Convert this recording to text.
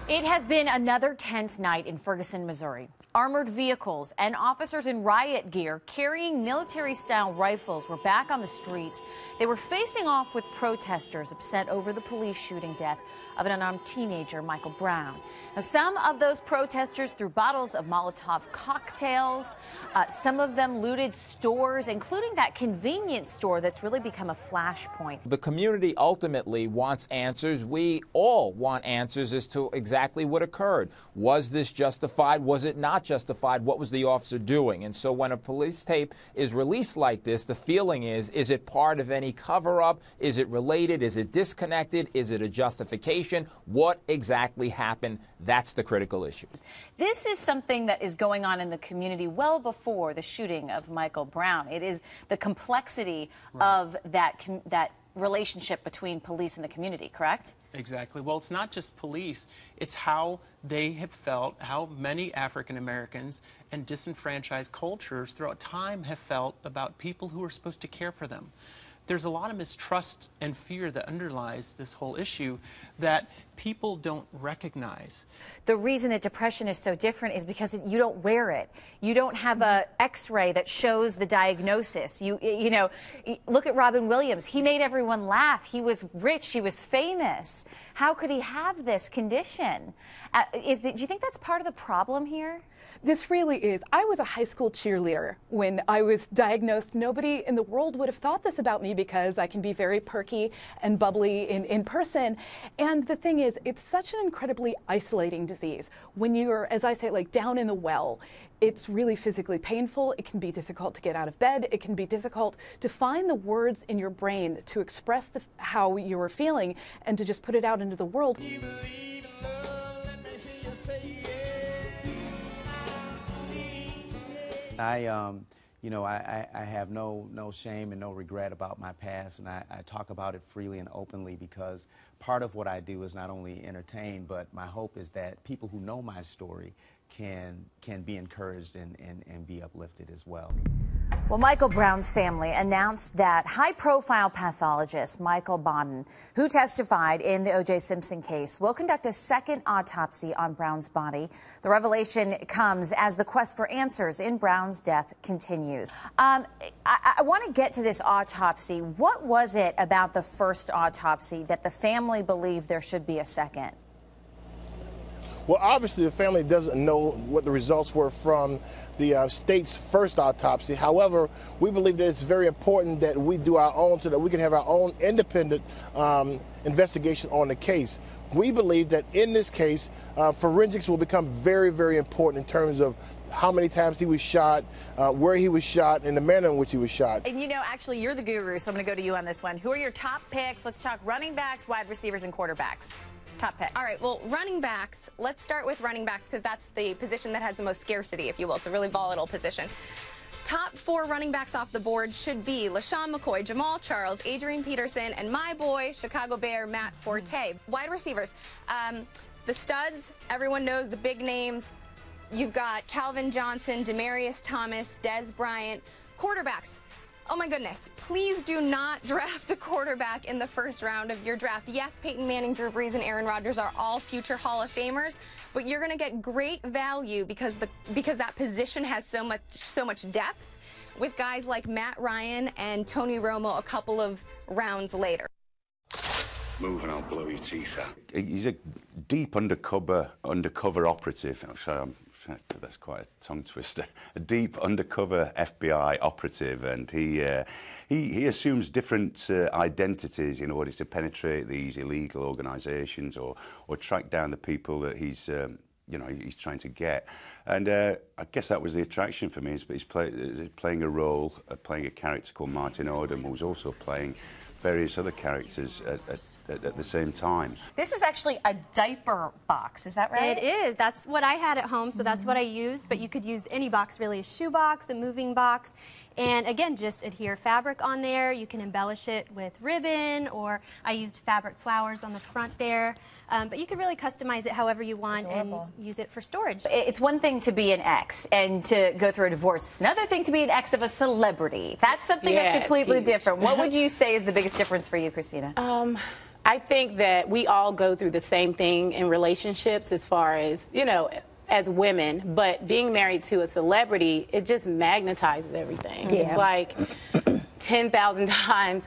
It has been another tense night in Ferguson, Missouri. Armored vehicles and officers in riot gear carrying military-style rifles were back on the streets. They were facing off with protesters upset over the police shooting death of an unarmed teenager, Michael Brown. Now, some of those protesters threw bottles of Molotov cocktails. Some of them looted stores, including that convenience store that's really become a flashpoint. The community ultimately wants answers. We all want answers as to exactly what occurred. Was this justified? Was it not justified? What was the officer doing? And so when a police tape is released like this, the feeling is it part of any cover-up? Is it related? Is it disconnected? Is it a justification? What exactly happened? That's the critical issue. This is something that is going on in the community well before the shooting of Michael Brown. It is the complexity of that relationship between police and the community, correct? Exactly. Well, it's not just police. It's how they have felt, how many African Americans and disenfranchised cultures throughout time have felt about people who are supposed to care for them. There's a lot of mistrust and fear that underlies this whole issue that people don't recognize. The reason that depression is so different is because you don't wear it. You don't have a X-ray that shows the diagnosis. You know, look at Robin Williams. He made everyone laugh. He was rich. He was famous. How could he have this condition? Do you think that's part of the problem here? This really is. I was a high school cheerleader when I was diagnosed. Nobody in the world would have thought this about me because I can be very perky and bubbly in person. And the thing is, it's such an incredibly isolating disease. When you're, as I say, like down in the well, it's really physically painful. It can be difficult to get out of bed. It can be difficult to find the words in your brain to express how you are feeling and to just put it out into the world. I have no shame and no regret about my past, and I talk about it freely and openly because part of what I do is not only entertain, but my hope is that people who know my story can be encouraged and be uplifted as well. Well, Michael Brown's family announced that high-profile pathologist Michael Baden, who testified in the O.J. Simpson case, will conduct a second autopsy on Brown's body. The revelation comes as the quest for answers in Brown's death continues. I want to get to this autopsy. What was it about the first autopsy that the family believed there should be a second? Well, obviously, the family doesn't know what the results were from the state's first autopsy. However, we believe that it's very important that we do our own so that we can have our own independent investigation on the case. We believe that in this case, forensics will become very, very important in terms of how many times he was shot, where he was shot, and the manner in which he was shot. And you know, actually, you're the guru, so I'm going to go to you on this one. Who are your top picks? Let's talk running backs, wide receivers, and quarterbacks. Top pick. All right, well, running backs, let's start with running backs because that's the position that has the most scarcity, if you will. It's a really volatile position. Top 4 running backs off the board should be LaShawn McCoy, Jamal Charles, Adrian Peterson, and my boy, Chicago Bear, Matt Forte. Wide receivers, the studs, everyone knows the big names. You've got Calvin Johnson, Demaryius Thomas, Dez Bryant. Quarterbacks. Oh my goodness, please do not draft a quarterback in the first round of your draft. Yes, Peyton Manning, Drew Brees, and Aaron Rodgers are all future Hall of Famers, but you're going to get great value because that position has so much depth with guys like Matt Ryan and Tony Romo a couple of rounds later. Move and I'll blow your teeth out. He's a deep undercover operative. So that's quite a tongue twister. A deep undercover FBI operative, and he assumes different identities in order to penetrate these illegal organisations or track down the people that he's trying to get. And I guess that was the attraction for me. He's playing a role, playing a character called Martin Odom, who's also playing various other characters at the same time. This is actually a diaper box, is that right? It is. That's what I had at home, so that's what I used, but you could use any box, really, a shoe box, a moving box, and again, just adhere fabric on there. You can embellish it with ribbon, or I used fabric flowers on the front there, but you can really customize it however you want and use it for storage. It's one thing to be an ex and to go through a divorce. It's another thing to be an ex of a celebrity. That's something that's completely different. What would you say is the biggest difference for you, Christina? I think that we all go through the same thing in relationships as far as, you know, as women, but being married to a celebrity, it just magnetizes everything. Yeah. It's like 10,000 times